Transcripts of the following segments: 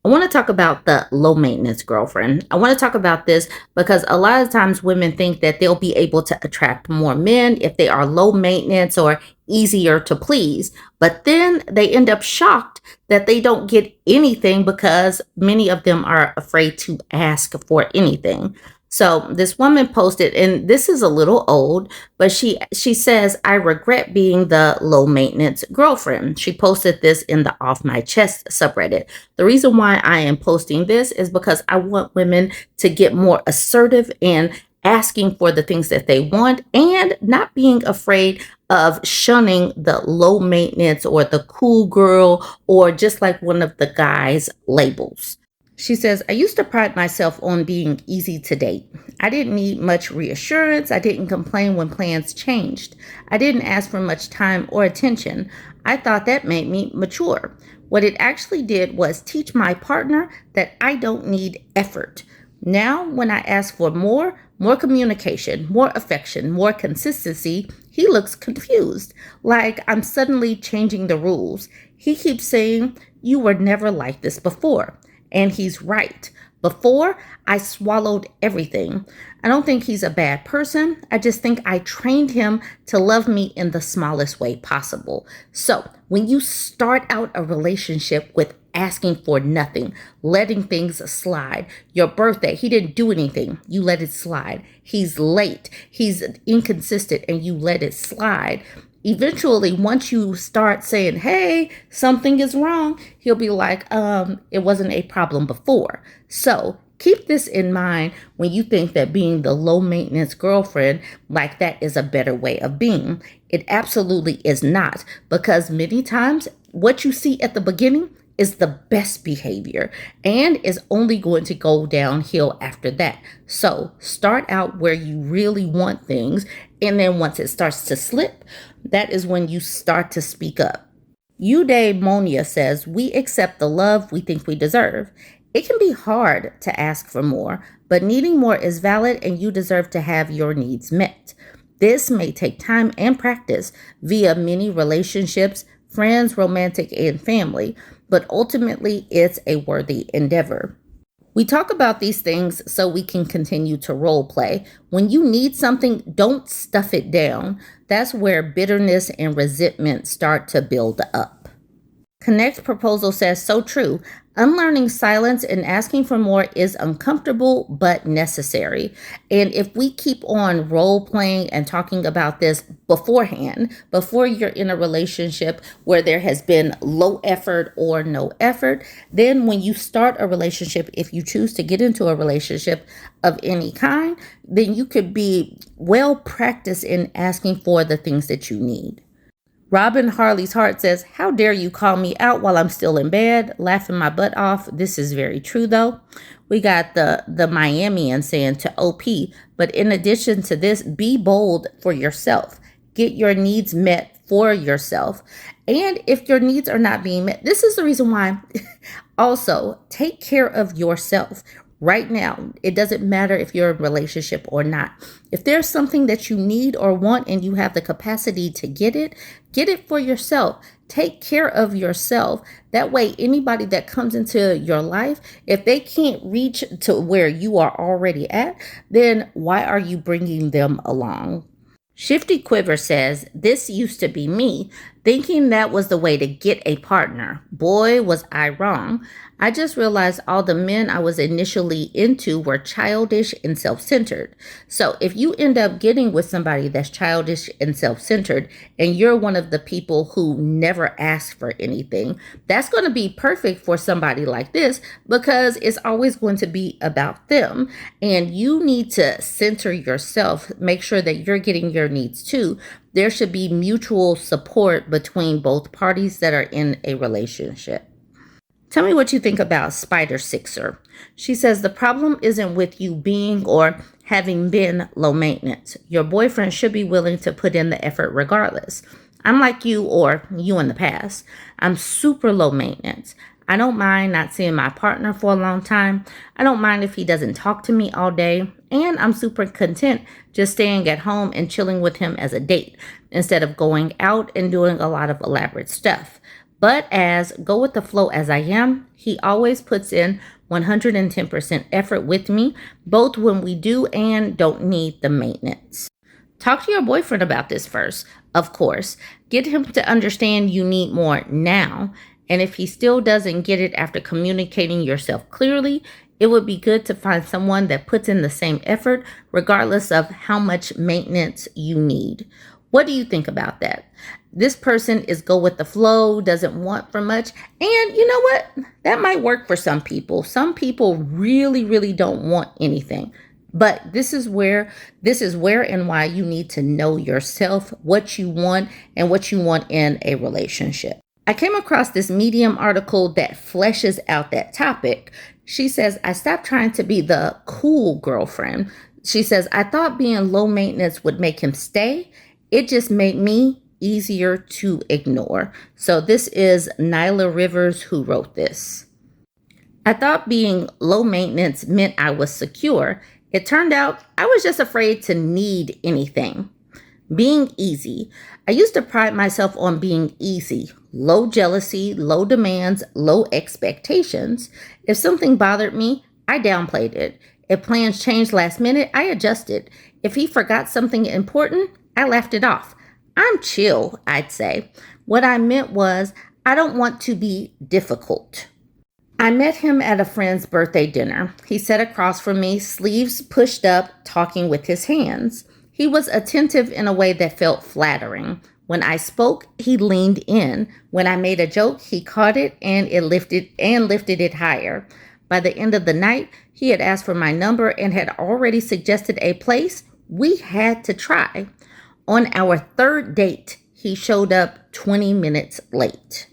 I want to talk about the low maintenance girlfriend. I want to talk about this because a lot of times women think that they'll be able to attract more men if they are low maintenance or easier to please. But then they end up shocked that they don't get anything because many of them are afraid to ask for anything. So this woman posted, and this is a little old, but she says, "I regret being the low maintenance girlfriend." She posted this in the Off My Chest subreddit. The reason why I am posting this is because I want women to get more assertive in asking for the things that they want and not being afraid of shunning the low maintenance or the cool girl or just like one of the guys' labels. She says, "I used to pride myself on being easy to date. I didn't need much reassurance. I didn't complain when plans changed. I didn't ask for much time or attention. I thought that made me mature. What it actually did was teach my partner that I don't need effort. Now, when I ask for more communication, more affection, more consistency, he looks confused, like I'm suddenly changing the rules. He keeps saying, 'You were never like this before.' And he's right. Before, I swallowed everything. I don't think he's a bad person. I just think I trained him to love me in the smallest way possible." So when you start out a relationship with asking for nothing, letting things slide, your birthday, he didn't do anything, you let it slide. He's late, he's inconsistent, and you let it slide. Eventually, once you start saying, "Hey, something is wrong," he'll be like, it wasn't a problem before. So keep this in mind when you think that being the low maintenance girlfriend like that is a better way of being. It absolutely is not, because many times what you see at the beginning is the best behavior and is only going to go downhill after that. So start out where you really want things, and then once it starts to slip, that is when you start to speak up. Eudaimonia says, "We accept the love we think we deserve. It can be hard to ask for more, but needing more is valid and you deserve to have your needs met. This may take time and practice via many relationships, friends, romantic, and family, but ultimately it's a worthy endeavor." We talk about these things so we can continue to role play. When you need something, don't stuff it down. That's where bitterness and resentment start to build up. Connect Proposal says, "So true. Unlearning silence and asking for more is uncomfortable but necessary." And if we keep on role playing and talking about this beforehand, before you're in a relationship where there has been low effort or no effort, then when you start a relationship, if you choose to get into a relationship of any kind, then you could be well practiced in asking for the things that you need. Robin Harley's Heart says, "How dare you call me out while I'm still in bed, laughing my butt off." This is very true, though. We got the Miamian saying to OP, "But in addition to this, be bold for yourself. Get your needs met for yourself. And if your needs are not being met," this is the reason why, also, take care of yourself. Right now, it doesn't matter if you're in a relationship or not. If there's something that you need or want and you have the capacity to get it for yourself. Take care of yourself. That way, anybody that comes into your life, if they can't reach to where you are already at, then why are you bringing them along? Shifty Quiver says, "This used to be me, thinking that was the way to get a partner. Boy, was I wrong. I just realized all the men I was initially into were childish and self-centered." So if you end up getting with somebody that's childish and self-centered, and you're one of the people who never ask for anything, that's going to be perfect for somebody like this because it's always going to be about them. And you need to center yourself, make sure that you're getting your needs too. There should be mutual support between both parties that are in a relationship. Tell me what you think about Spider Sixer. She says, "The problem isn't with you being or having been low maintenance. Your boyfriend should be willing to put in the effort regardless. I'm like you or you in the past. I'm super low maintenance. I don't mind not seeing my partner for a long time. I don't mind if he doesn't talk to me all day. And I'm super content just staying at home and chilling with him as a date instead of going out and doing a lot of elaborate stuff. But as go with the flow as I am, he always puts in 110% effort with me, both when we do and don't need the maintenance. Talk to your boyfriend about this first, of course. Get him to understand you need more now. And if he still doesn't get it after communicating yourself clearly, it would be good to find someone that puts in the same effort, regardless of how much maintenance you need. What do you think about that? This person is go with the flow, doesn't want for much. And you know what? That might work for some people. Some people really, really don't want anything. But this is where and why you need to know yourself, what you want and what you want in a relationship. I came across this Medium article that fleshes out that topic. She says, I stopped trying to be the cool girlfriend. She says, I thought being low maintenance would make him stay. It just made me easier to ignore. So this is Nyla Rivers who wrote this. I thought being low maintenance meant I was secure. It turned out I was just afraid to need anything. Being easy. I used to pride myself on being easy. Low jealousy, low demands, low expectations. If something bothered me, I downplayed it. If plans changed last minute, I adjusted. If he forgot something important, I laughed it off. I'm chill, I'd say. What I meant was, I don't want to be difficult. I met him at a friend's birthday dinner. He sat across from me, sleeves pushed up, talking with his hands. He was attentive in a way that felt flattering. When I spoke, he leaned in. When I made a joke, he caught it and lifted it higher. By the end of the night, he had asked for my number and had already suggested a place we had to try. On our third date, he showed up 20 minutes late.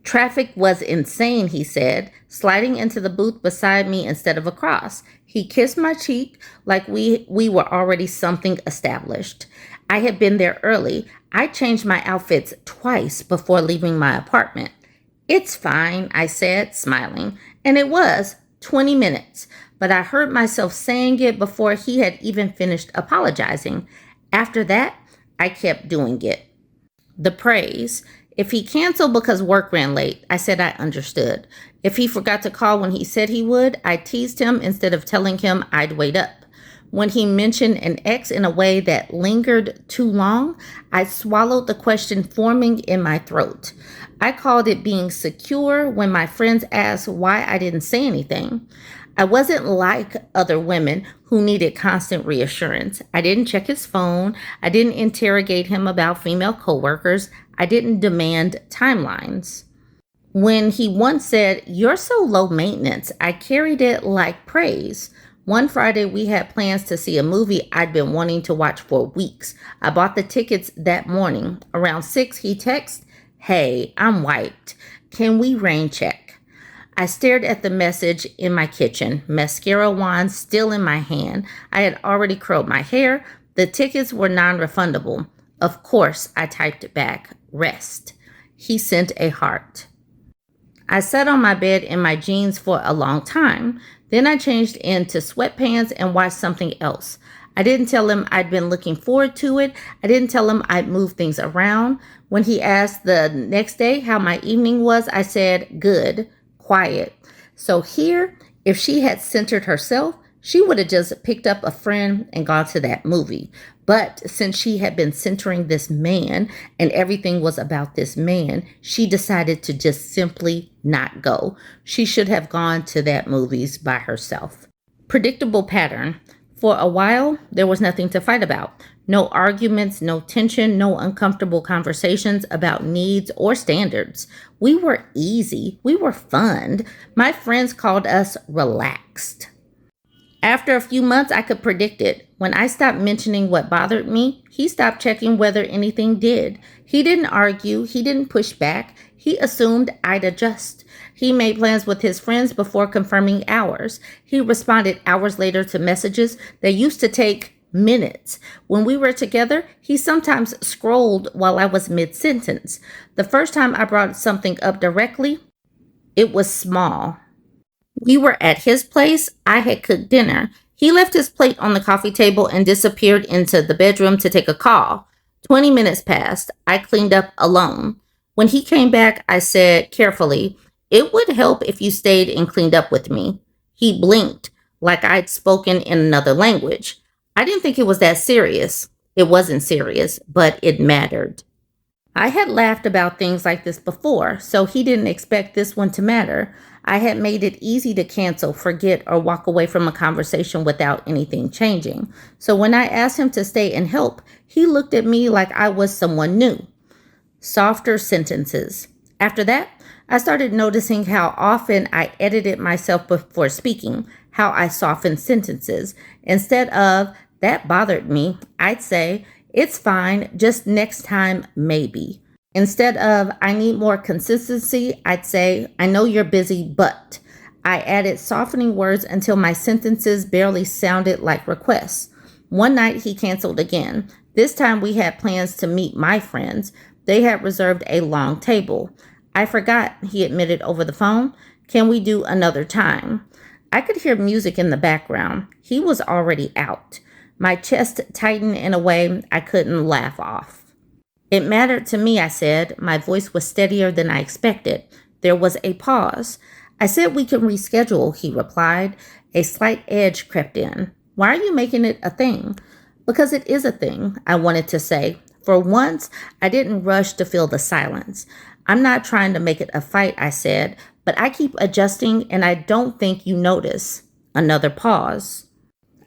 Traffic was insane, he said, sliding into the booth beside me instead of across. He kissed my cheek like we were already something established. I had been there early. I changed my outfits twice before leaving my apartment. It's fine, I said, smiling. And it was 20 minutes, but I heard myself saying it before he had even finished apologizing. After that, I kept doing it. The praise. If he canceled because work ran late, I said I understood. If he forgot to call when he said he would, I teased him instead of telling him I'd wait up. When he mentioned an ex in a way that lingered too long, I swallowed the question forming in my throat. I called it being secure when my friends asked why I didn't say anything. I wasn't like other women who needed constant reassurance. I didn't check his phone. I didn't interrogate him about female coworkers. I didn't demand timelines. When he once said, "You're so low maintenance," I carried it like praise. One Friday, we had plans to see a movie I'd been wanting to watch for weeks. I bought the tickets that morning. Around 6, he texted, "Hey, I'm wiped. Can we rain check?" I stared at the message in my kitchen, mascara wand still in my hand. I had already curled my hair. The tickets were non-refundable. Of course, I typed back, "Rest." He sent a heart. I sat on my bed in my jeans for a long time. Then I changed into sweatpants and watched something else. I didn't tell him I'd been looking forward to it. I didn't tell him I'd move things around. When he asked the next day how my evening was, I said, "Good, quiet." So here, if she had centered herself, she would have just picked up a friend and gone to that movie. But since she had been centering this man and everything was about this man, she decided to just simply not go. She should have gone to that movies by herself. Predictable pattern. For a while, there was nothing to fight about. No arguments, no tension, no uncomfortable conversations about needs or standards. We were easy. We were fun. My friends called us relaxed. After a few months, I could predict it. When I stopped mentioning what bothered me, he stopped checking whether anything did. He didn't argue. He didn't push back. He assumed I'd adjust. He made plans with his friends before confirming ours. He responded hours later to messages that used to take minutes. When we were together, he sometimes scrolled while I was mid-sentence. The first time I brought something up directly, it was small. We were at his place. I had cooked dinner. He left his plate on the coffee table and disappeared into the bedroom to take a call. 20 minutes passed. I cleaned up alone. When he came back, I said carefully, "It would help if you stayed and cleaned up with me." He blinked, like I'd spoken in another language. I didn't think it was that serious. It wasn't serious, but it mattered. I had laughed about things like this before, so he didn't expect this one to matter. I had made it easy to cancel, forget, or walk away from a conversation without anything changing. So when I asked him to stay and help, he looked at me like I was someone new. Softer sentences. After that, I started noticing how often I edited myself before speaking, how I softened sentences. Instead of, "That bothered me," I'd say, "It's fine, just next time, maybe." Instead of, "I need more consistency," I'd say, "I know you're busy, but." I added softening words until my sentences barely sounded like requests. One night he canceled again. This time we had plans to meet my friends. They had reserved a long table. "I forgot," he admitted over the phone. "Can we do another time?" I could hear music in the background. He was already out. My chest tightened in a way I couldn't laugh off. "It mattered to me," I said. My voice was steadier than I expected. There was a pause. "I said we can reschedule," he replied. A slight edge crept in. "Why are you making it a thing?" "Because it is a thing," I wanted to say. For once, I didn't rush to fill the silence. "I'm not trying to make it a fight," I said, "but I keep adjusting and I don't think you notice." Another pause.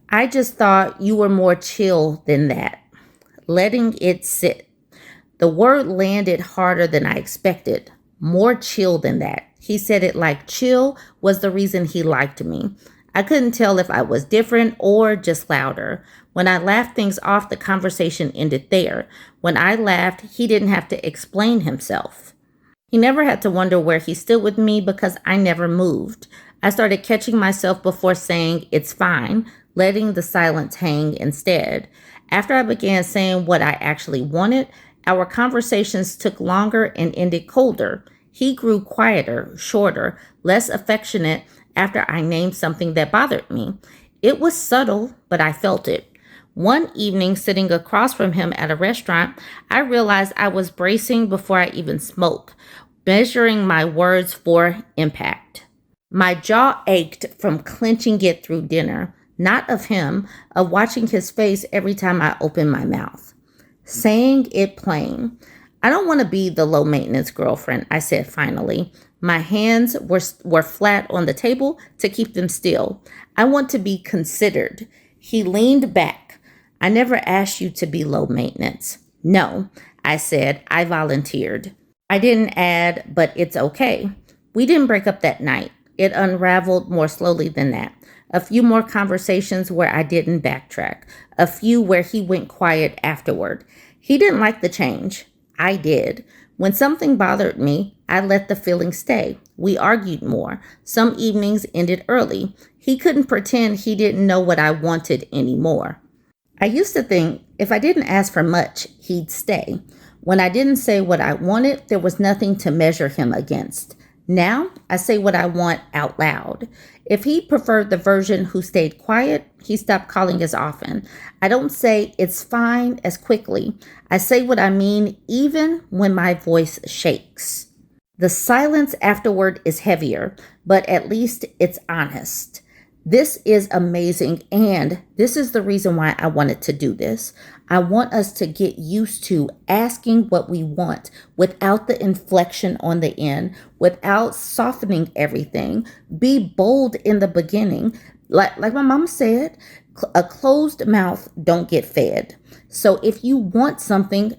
"I just thought you were more chill than that." Letting it sit. The word landed harder than I expected. More chill than that. He said it like chill was the reason he liked me. I couldn't tell if I was different or just louder. When I laughed things off, the conversation ended there. When I laughed, he didn't have to explain himself. He never had to wonder where he stood with me because I never moved. I started catching myself before saying, "It's fine," letting the silence hang instead. After I began saying what I actually wanted, our conversations took longer and ended colder. He grew quieter, shorter, less affectionate after I named something that bothered me. It was subtle, but I felt it. One evening, sitting across from him at a restaurant, I realized I was bracing before I even spoke, measuring my words for impact. My jaw ached from clenching it through dinner, not of him, of watching his face every time I opened my mouth. Saying it plain. "I don't want to be the low maintenance girlfriend," I said finally. My hands were flat on the table to keep them still. "I want to be considered." He leaned back. "I never asked you to be low maintenance." "No," I said. I volunteered. I didn't add, "but it's okay." We didn't break up that night. It unraveled more slowly than that. A few more conversations where I didn't backtrack. A few where he went quiet afterward. He didn't like the change. I did. When something bothered me, I let the feeling stay. We argued more. Some evenings ended early. He couldn't pretend he didn't know what I wanted anymore. I used to think if I didn't ask for much, he'd stay. When I didn't say what I wanted, there was nothing to measure him against. Now, I say what I want out loud. If he preferred the version who stayed quiet, he stopped calling as often. I don't say "it's fine" as quickly. I say what I mean even when my voice shakes. The silence afterward is heavier, but at least it's honest. This is amazing, and this is the reason why I wanted to do this. I want us to get used to asking what we want without the inflection on the end, without softening everything. Be bold in the beginning. Like my mom said, a closed mouth don't get fed. So if you want something,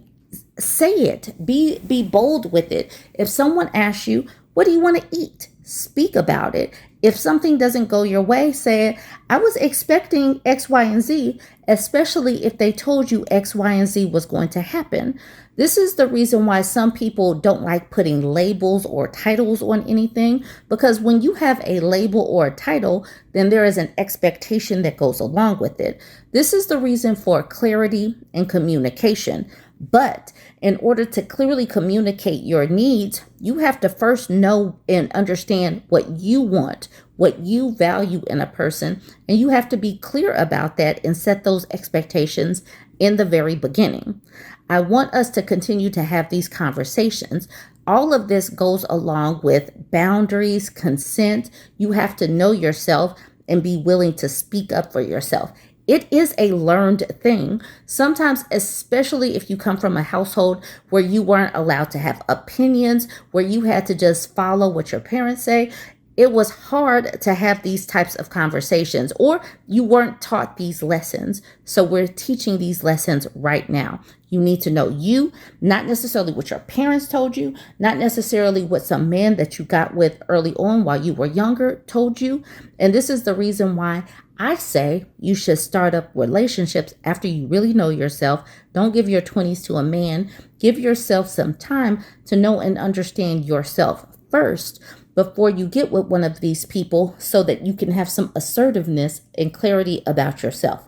say it. Be bold with it. If someone asks you, "What do you want to eat?" Speak about it. If something doesn't go your way, say, "I was expecting X, Y, and Z," especially if they told you X, Y, and Z was going to happen. This is the reason why some people don't like putting labels or titles on anything, because when you have a label or a title, then there is an expectation that goes along with it. This is the reason for clarity and communication. But in order to clearly communicate your needs, you have to first know and understand what you want, what you value in a person, and you have to be clear about that and set those expectations in the very beginning. I want us to continue to have these conversations, All of this goes along with boundaries, consent. You have to know yourself and be willing to speak up for yourself. It is a learned thing. Sometimes, especially if you come from a household where you weren't allowed to have opinions, where you had to just follow what your parents say, it was hard to have these types of conversations, or you weren't taught these lessons. So we're teaching these lessons right now. You need to know you, not necessarily what your parents told you, not necessarily what some man that you got with early on while you were younger told you. And this is the reason why I say you should start up relationships after you really know yourself. Don't give your 20s to a man. Give yourself some time to know and understand yourself first before you get with one of these people, so that you can have some assertiveness and clarity about yourself.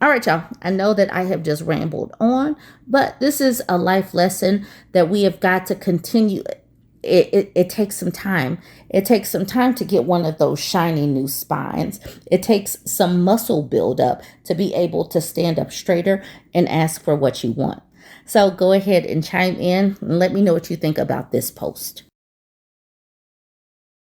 All right, y'all. I know that I have just rambled on, but this is a life lesson that we have got to continue. It takes some time. It takes some time to get one of those shiny new spines. It takes some muscle buildup to be able to stand up straighter and ask for what you want. So go ahead and chime in and let me know what you think about this post.